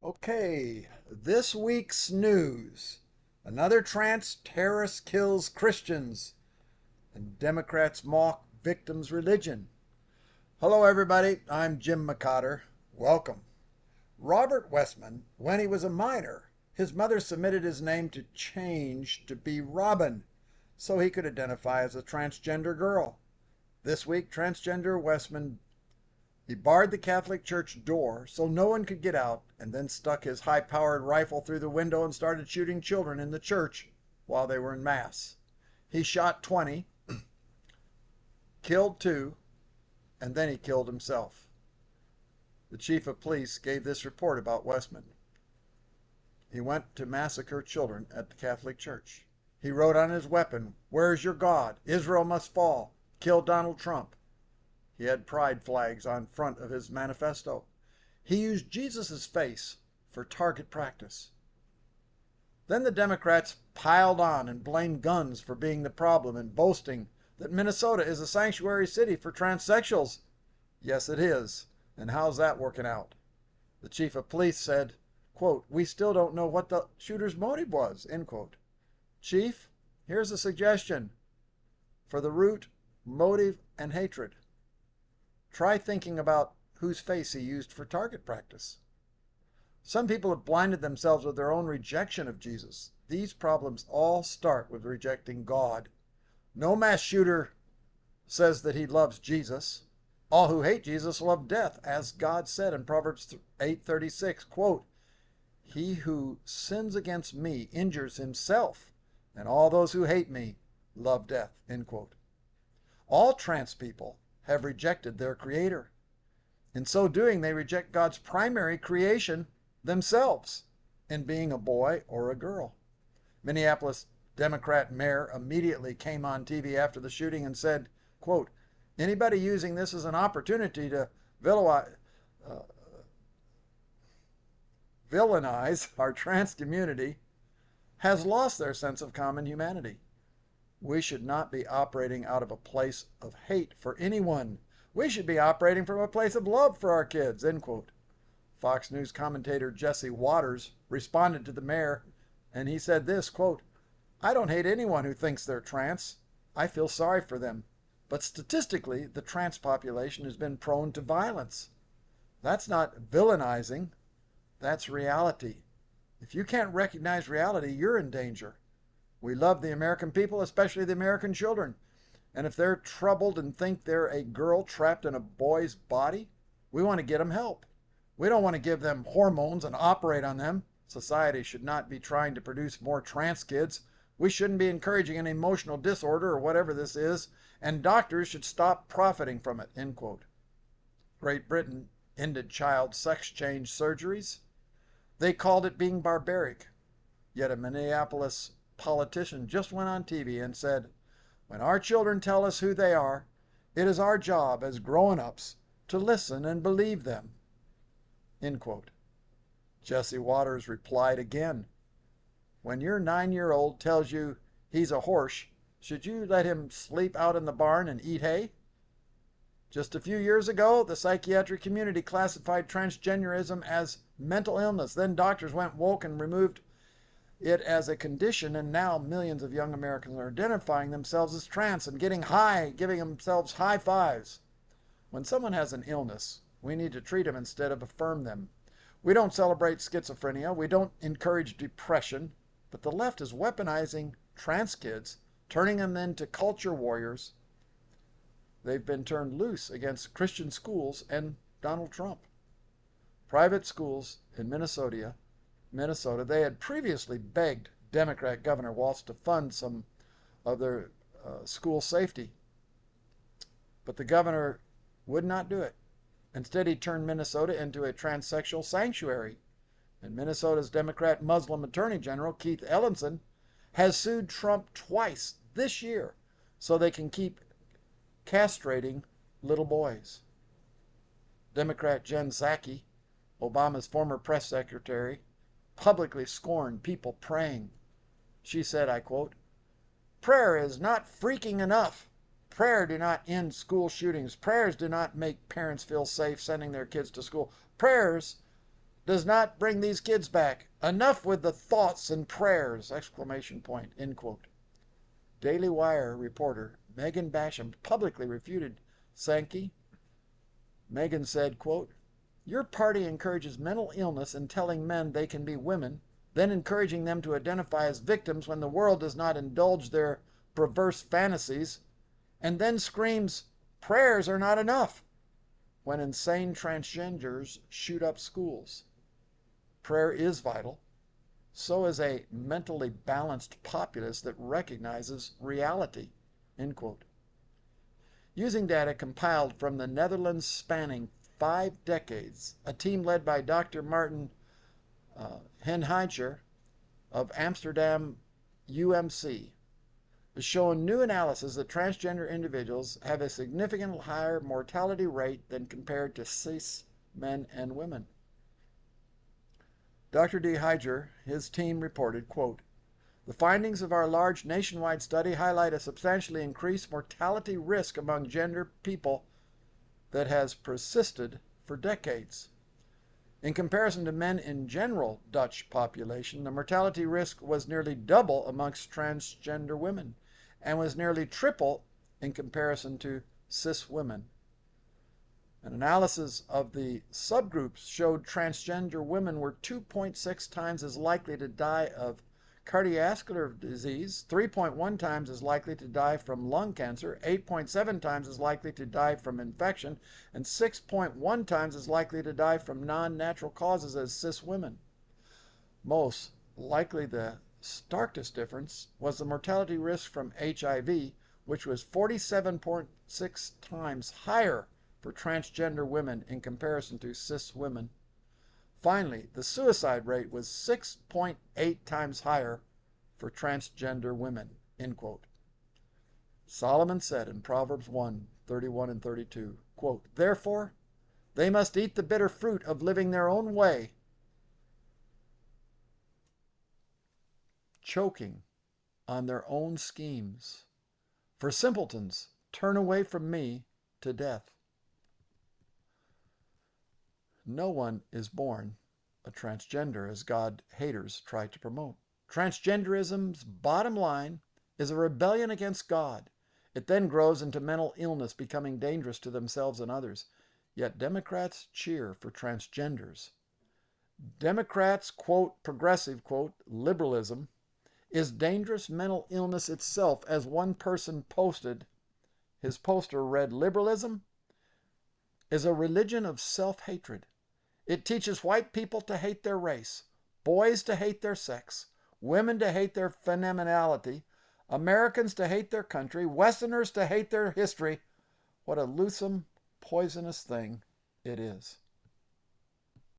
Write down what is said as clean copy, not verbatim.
Okay, this week's news. Another trans terrorist kills Christians, and Democrats mock victims' religion. Hello, everybody. I'm Jim McCotter. Welcome. Robert Westman, when he was a minor, his mother submitted his name to change to be Robin so he could identify as a transgender girl. This week, transgender Westman he barred the Catholic Church door so no one could get out, and then stuck his high-powered rifle through the window and started shooting children in the church while they were in Mass. He shot 20, killed 2, and then he killed himself. The chief of police gave this report about Westman. He went to massacre children at the Catholic Church. He wrote on his weapon, "Where is your God? Israel must fall. Kill Donald Trump." He had pride flags on front of his manifesto. He used Jesus' face for target practice. Then the Democrats piled on and blamed guns for being the problem and boasting that Minnesota is a sanctuary city for transsexuals. Yes, it is. And how's that working out? The chief of police said, quote, "We still don't know what the shooter's motive was," end quote. Chief, here's a suggestion for the root, motive, and hatred. Try thinking about whose face he used for target practice. Some people have blinded themselves with their own rejection of Jesus. These problems all start with rejecting God. No mass shooter says that he loves Jesus. All who hate Jesus love death, as God said in Proverbs 8:36, quote, "He who sins against me injures himself, and all those who hate me love death," end quote. All trans people have rejected their creator. In so doing, they reject God's primary creation, themselves, in being a boy or a girl. Minneapolis Democrat mayor immediately came on TV after the shooting and said, quote, "Anybody using this as an opportunity to villainize our trans community has lost their sense of common humanity. We should not be operating out of a place of hate for anyone. We should be operating from a place of love for our kids," end quote. Fox News commentator Jesse Waters responded to the mayor, and he said this, quote, "I don't hate anyone who thinks they're trans. I feel sorry for them. But statistically, the trans population has been prone to violence. That's not villainizing. That's reality. If you can't recognize reality, you're in danger. We love the American people, especially the American children. And if they're troubled and think they're a girl trapped in a boy's body, we want to get them help. We don't want to give them hormones and operate on them. Society should not be trying to produce more trans kids. We shouldn't be encouraging an emotional disorder or whatever this is, and doctors should stop profiting from it," end quote. Great Britain ended child sex change surgeries. They called it being barbaric. Yet a Minneapolis politician just went on TV and said, "When our children tell us who they are, it is our job as grown-ups to listen and believe them," end quote. Jesse Waters replied again, "When your 9-year-old tells you he's a horse, should you let him sleep out in the barn and eat hay?" Just a few years ago, the psychiatric community classified transgenderism as mental illness. Then doctors went woke and removed it as a condition, and now millions of young Americans are identifying themselves as trans and getting high, giving themselves high fives. When someone has an illness, we need to treat them instead of affirm them. We don't celebrate schizophrenia. We don't encourage depression. But the left is weaponizing trans kids, turning them into culture warriors. They've been turned loose against Christian schools and Donald Trump. Private schools in Minnesota, they had previously begged Democrat Governor Walz to fund some of their school safety. But the governor would not do it. Instead, he turned Minnesota into a transsexual sanctuary. And Minnesota's Democrat Muslim Attorney General, Keith Ellison, has sued Trump twice this year so they can keep castrating little boys. Democrat Jen Psaki, Obama's former press secretary, publicly scorned people praying. She said, I quote, "Prayer is not freaking enough. Prayer do not end school shootings. Prayers do not make parents feel safe sending their kids to school. Prayers does not bring these kids back. Enough with the thoughts and prayers! Exclamation point. End quote. Daily Wire reporter Megan Basham publicly refuted Sankey. Megan said, quote, "Your party encourages mental illness in telling men they can be women, then encouraging them to identify as victims when the world does not indulge their perverse fantasies, and then screams, 'Prayers are not enough,' when insane transgenders shoot up schools. Prayer is vital. So is a mentally balanced populace that recognizes reality." End quote. Using data compiled from the Netherlands spanning 5 decades, a team led by Dr. Martin Henheidscher of Amsterdam UMC has shown new analysis that transgender individuals have a significantly higher mortality rate than compared to cis men and women. Dr. D. Heiger, his team reported, quote, "The findings of our large nationwide study highlight a substantially increased mortality risk among gender people that has persisted for decades. In comparison to men in general Dutch population, the mortality risk was nearly double amongst transgender women and was nearly triple in comparison to cis women. An analysis of the subgroups showed transgender women were 2.6 times as likely to die of cardiovascular disease, 3.1 times as likely to die from lung cancer, 8.7 times as likely to die from infection, and 6.1 times as likely to die from non-natural causes as cis women. Most likely the starkest difference was the mortality risk from HIV, which was 47.6 times higher for transgender women in comparison to cis women. Finally, the suicide rate was 6.8 times higher for transgender women." End quote. Solomon said in Proverbs 1:31 and 32, quote, "Therefore, they must eat the bitter fruit of living their own way, choking on their own schemes. For simpletons turn away from me to death." No one is born a transgender, as God haters try to promote. Transgenderism's bottom line is a rebellion against God. It then grows into mental illness, becoming dangerous to themselves and others. Yet Democrats cheer for transgenders. Democrats, quote, progressive, quote, liberalism is dangerous mental illness itself, as one person posted. His poster read, "Liberalism is a religion of self-hatred. It teaches white people to hate their race, boys to hate their sex, women to hate their femininity, Americans to hate their country, Westerners to hate their history. What a loathsome, poisonous thing it is."